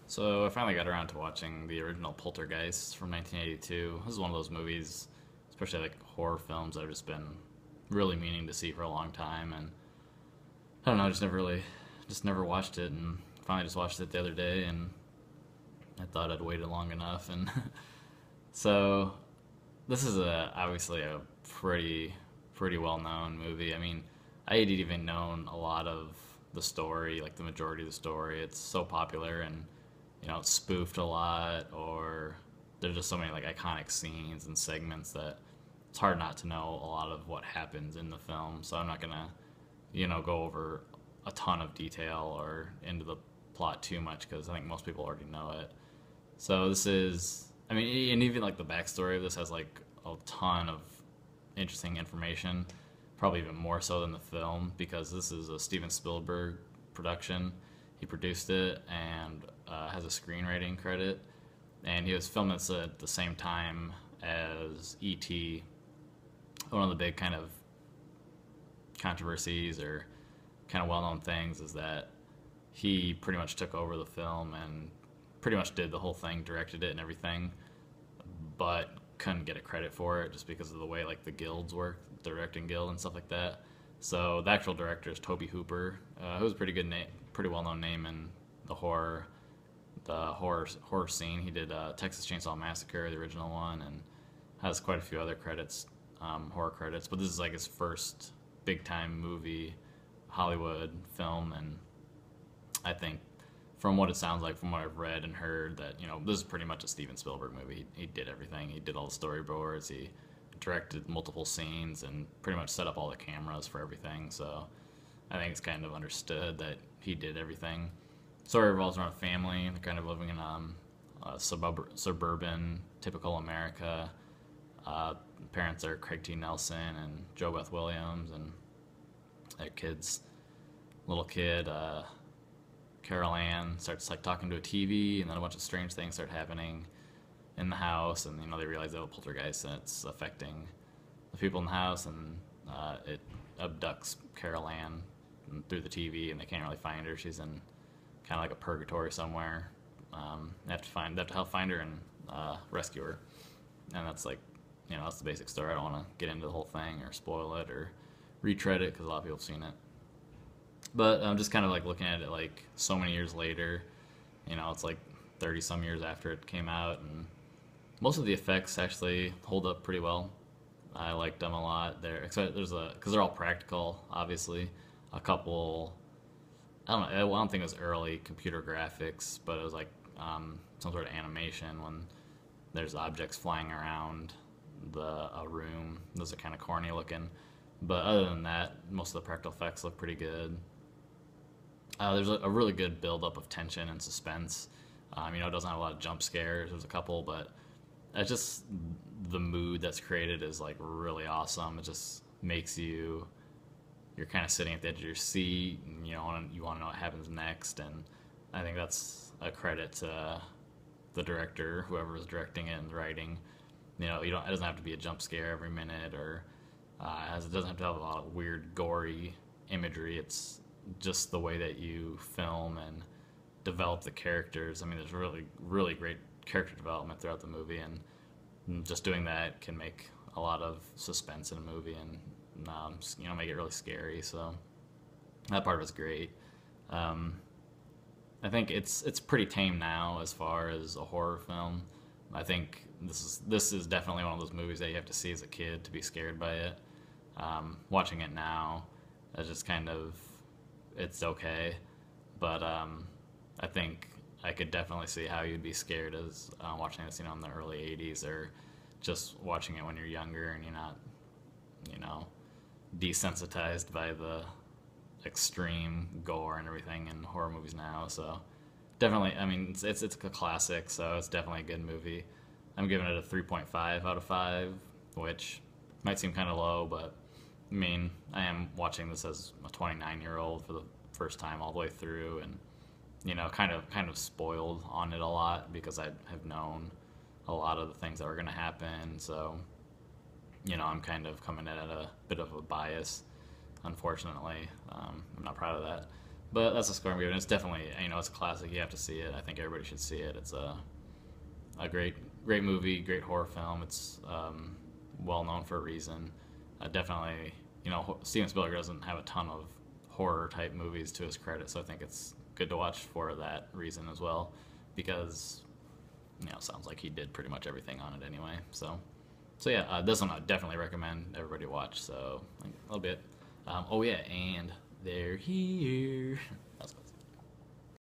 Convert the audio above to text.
So I finally got around to watching the original Poltergeist from 1982. This is one of those movies, especially like horror films, that I've just been really meaning to see for a long time, and I don't know, I just never watched it, and finally just watched it the other day, and I thought I'd waited long enough, and so this is obviously a pretty well known movie. I mean, I hadn't even known a lot of the story, like the majority of the story. It's so popular, and it's spoofed a lot, or there's just so many like iconic scenes and segments that it's hard not to know a lot of what happens in the film. So I'm not gonna, go over a ton of detail or into the plot too much because I think most people already know it. So this is, I mean, and even like the backstory of this has like a ton of interesting information, probably even more so than the film, because this is a Steven Spielberg production. He produced it and has a screenwriting credit, and he was filming this at the same time as E.T. One of the big kind of controversies or kind of well-known things is that he pretty much took over the film and pretty much did the whole thing, directed it and everything, but couldn't get a credit for it just because of the way like the guilds work, the directing guild and stuff like that. So the actual director is Toby Hooper, who's a pretty good name, pretty well-known name in the horror scene. He did Texas Chainsaw Massacre, the original one, and has quite a few other credits, horror credits. But this is like his first big-time movie, Hollywood film, and I think from what it sounds like, from what I've read and heard, that this is pretty much a Steven Spielberg movie. He did everything. He did all the storyboards. He directed multiple scenes and pretty much set up all the cameras for everything. So I think it's kind of understood that he did everything. Story revolves around a family. They're kind of living in a suburban, typical America. Parents are Craig T. Nelson and Jo Beth Williams, and their little kid, Carol Ann, starts like talking to a TV, and then a bunch of strange things start happening in the house, and they realize they have a poltergeist, and it's affecting the people in the house, and it abducts Carol Ann through the TV, and they can't really find her. She's in kind of like a purgatory somewhere. They have to help find her and rescue her, and that's like, that's the basic story. I don't want to get into the whole thing or spoil it or retread it because a lot of people have seen it. But I'm just kind of like looking at it like so many years later. It's like 30 some years after it came out, and most of the effects actually hold up pretty well. I liked them a lot. Except because they're all practical, obviously. A couple, I don't know. I don't think it was early computer graphics, but it was like some sort of animation when there's objects flying around a room. Those are kind of corny looking. But other than that, most of the practical effects look pretty good. There's a really good build-up of tension and suspense. It doesn't have a lot of jump scares. There's a couple, but it's just the mood that's created is like really awesome. It just makes you're kind of sitting at the edge of your seat, and you want to know what happens next. And I think that's a credit to the director, whoever was directing it and writing. It doesn't have to be a jump scare every minute, or as it doesn't have to have a lot of weird, gory imagery. It's just the way that you film and develop the characters. I mean, there's really, really great character development throughout the movie, and just doing that can make a lot of suspense in a movie and make it really scary. So that part was great. I think it's pretty tame now as far as a horror film. I think this is definitely one of those movies that you have to see as a kid to be scared by it. Watching it now, it's just kind of, it's okay, but I think I could definitely see how you'd be scared as watching this, in the early '80s, or just watching it when you're younger and you're not, desensitized by the extreme gore and everything in horror movies now. So definitely, I mean, it's a classic, so it's definitely a good movie. I'm giving it a 3.5 out of 5, which might seem kind of low, but I mean, I am watching this as a 29-year-old for the first time all the way through, and kind of spoiled on it a lot because I have known a lot of the things that were going to happen. So I'm kind of coming in at a bit of a bias, unfortunately. I'm not proud of that, But that's a score I'm giving. It's definitely, it's a classic. You have to see it. I think everybody should see it. It's a great movie, great horror film. It's well known for a reason. Definitely, Steven Spielberg doesn't have a ton of horror type movies to his credit, so I think it's good to watch for that reason as well, because it sounds like he did pretty much everything on it anyway. So yeah, this one I definitely recommend everybody watch. So like, a little bit. Oh yeah, and they're here.